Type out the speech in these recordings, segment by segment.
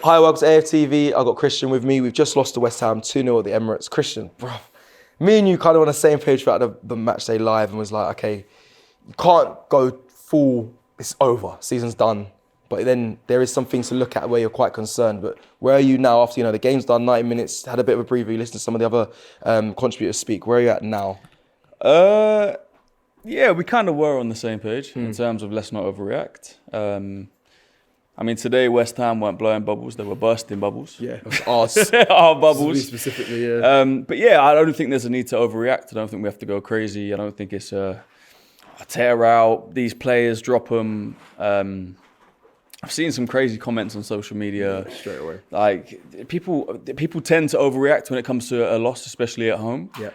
Hi, welcome to AFTV. I got Christian with me. We've just lost to West Ham 2-0 at the Emirates. Christian, bro, me and you kind of on the same page throughout the match day live and was like, okay, you can't go full, it's over, season's done. But then there is some things to look at where you're quite concerned. But where are you now after, the game's done, 90 minutes, had a bit of a breather, you listened to some of the other contributors speak. Where are you at now? Yeah, we kind of were on the same page in terms of let's not overreact. I mean, today West Ham weren't blowing bubbles; they were bursting bubbles. Yeah, ours, our bubbles specifically. Yeah. But yeah, I don't think there's a need to overreact. I don't think we have to go crazy. I don't think it's a tear out. These players drop them. I've seen some crazy comments on social media. Straight away. Like people tend to overreact when it comes to a loss, especially at home. Yeah.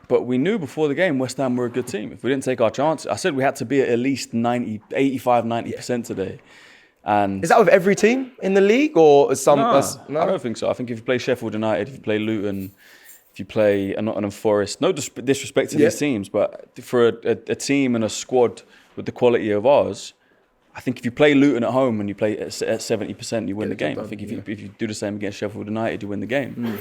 But we knew before the game West Ham were a good team. If we didn't take our chance, I said we had to be at least 85-90% today. And is that with every team in the league or some? No, I don't think so. I think if you play Sheffield United, if you play Luton, if you play Nottingham Forest, no disrespect to these teams, but for a team and a squad with the quality of ours, I think if you play Luton at home and you play at 70%, you win the game. I think if you do the same against Sheffield United, you win the game.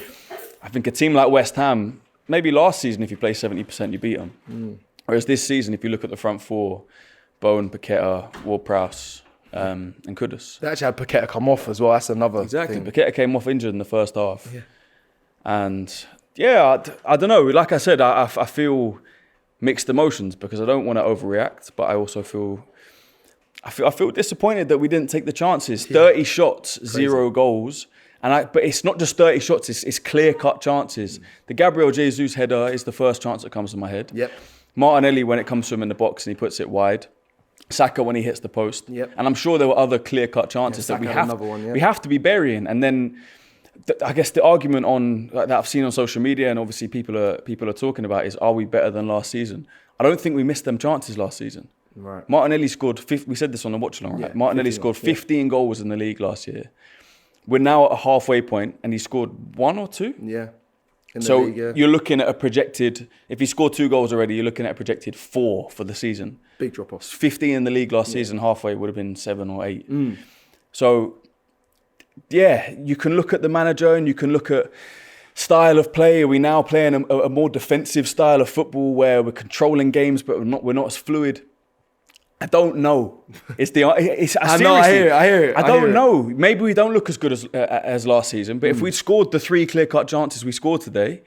I think a team like West Ham, maybe last season, if you play 70%, you beat them. Whereas this season, if you look at the front four, Bowen, Paqueta, Ward-Prowse, and Kudus. They actually had Paqueta come off as well. That's another thing. Paqueta came off injured in the first half. Yeah. And yeah, I don't know. Like I said, I feel mixed emotions because I don't want to overreact, but I also feel disappointed that we didn't take the chances. 30 shots, crazy. 0 goals. But it's not just 30 shots, it's clear-cut chances. The Gabriel Jesus header is the first chance that comes to my head. Yep. Martinelli, when it comes to him in the box and he puts it wide. Saka when he hits the post. Yep. And I'm sure there were other clear-cut chances that we have to be burying. And then I guess the argument that I've seen on social media and obviously people are talking about is, are we better than last season? I don't think we missed them chances last season. Right. Martinelli scored, we said this on the watch-along, right? Yeah, Martinelli scored 15 goals in the league last year. We're now at a halfway point and he scored 1 or 2? Yeah. So you're looking at a projected, if he scored 2 goals already, you're looking at a projected 4 for the season. Big drop-off. 15 in the league last season, halfway would have been 7 or 8. So, yeah, you can look at the manager and you can look at style of play. Are we now playing a more defensive style of football where we're controlling games but we're not as fluid? I don't know. I hear it. I don't know. Maybe we don't look as good as last season, but if we'd scored the 3 clear-cut chances we scored today,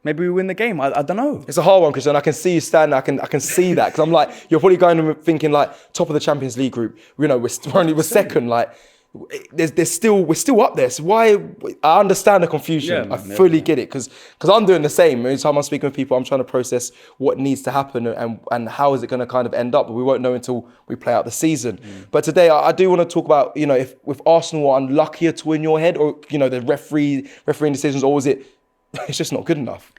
maybe we win the game. I don't know. It's a hard one, Christian. I can see you standing. I can see that because I'm like, you're probably going and thinking like top of the Champions League group. We're second. Like, we're still up there. So why? I understand the confusion. I fully get it because I'm doing the same. Every time I'm speaking with people, I'm trying to process what needs to happen and how is it going to kind of end up. But we won't know until we play out the season. But today, I do want to talk about if with Arsenal are unluckier to win your head, or the refereeing decisions, or is it? It's just not good enough.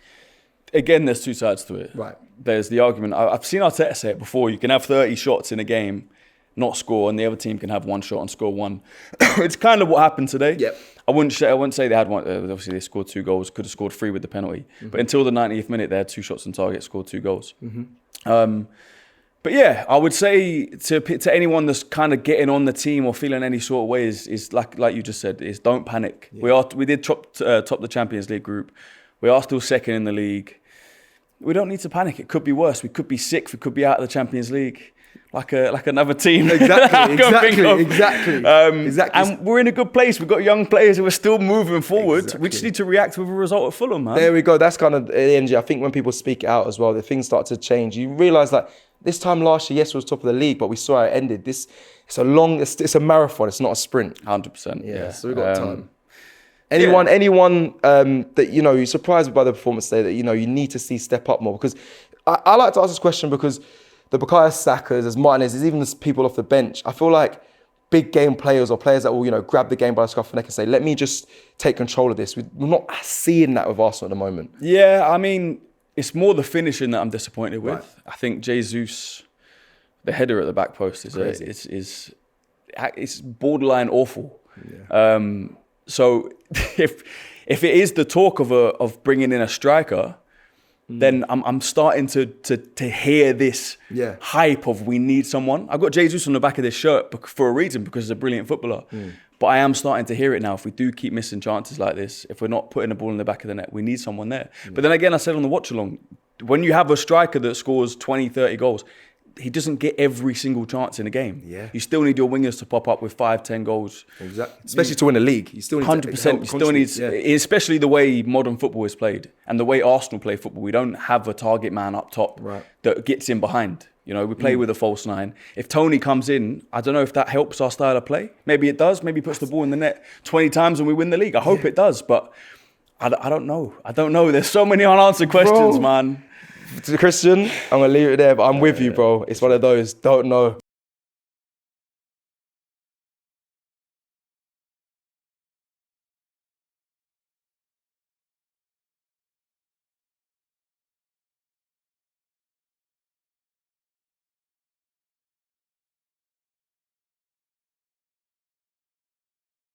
Again, there's 2 sides to it. Right. There's the argument. I've seen Arteta say it before. You can have 30 shots in a game, not score, and the other team can have 1 shot and score 1. It's kind of what happened today. Yep. I wouldn't say they had 1. Obviously, they scored 2 goals. Could have scored 3 with the penalty. But until the 90th minute, they had 2 shots on target, scored 2 goals. But yeah, I would say to anyone that's kind of getting on the team or feeling any sort of way is like you just said, is don't panic. Yeah. We did top the Champions League group. We are still second in the league. We don't need to panic. It could be worse. We could be 6th. We could be out of the Champions League. Like another team. Exactly. And we're in a good place. We've got young players who are still moving forward. Exactly. We just need to react with a result at Fulham, man. There we go. That's kind of the energy. I think when people speak it out as well, the things start to change. You realise that this time last year, yes, it was top of the league, but we saw how it ended. It's a marathon. It's not a sprint. 100%. Yeah. So we've got time. Anyone that you're surprised by the performance today that you need to see step up more? Because I like to ask this question because the Bukayo Sakas, as Martinez, there's even the people off the bench. I feel like big game players or players that will grab the game by the scruff of the neck and say, let me just take control of this. We're not seeing that with Arsenal at the moment. Yeah, I mean, it's more the finishing that I'm disappointed with. Right. I think Jesus, the header at the back post is borderline awful. Yeah. So if it is the talk of bringing in a striker, then I'm starting to hear this hype of we need someone. I've got Jesus on the back of this shirt for a reason, because he's a brilliant footballer. But I am starting to hear it now. If we do keep missing chances like this, if we're not putting the ball in the back of the net, we need someone there. But then again, I said on the watch along, when you have a striker that scores 20, 30 goals, he doesn't get every single chance in a game. You still need your wingers to pop up with 5, 10 goals. Exactly. Especially to win a league. You still need 100%. You still need, especially the way modern football is played and the way Arsenal play football. We don't have a target man up top that gets in behind. You know, we play with a false 9. If Tony comes in, I don't know if that helps our style of play. Maybe it does. Maybe he puts the ball in the net 20 times and we win the league. I hope it does, but I don't know. I don't know. There's so many unanswered questions, man. To Christian, I'm going to leave it there, but I'm with you, bro. It's one of those, don't know.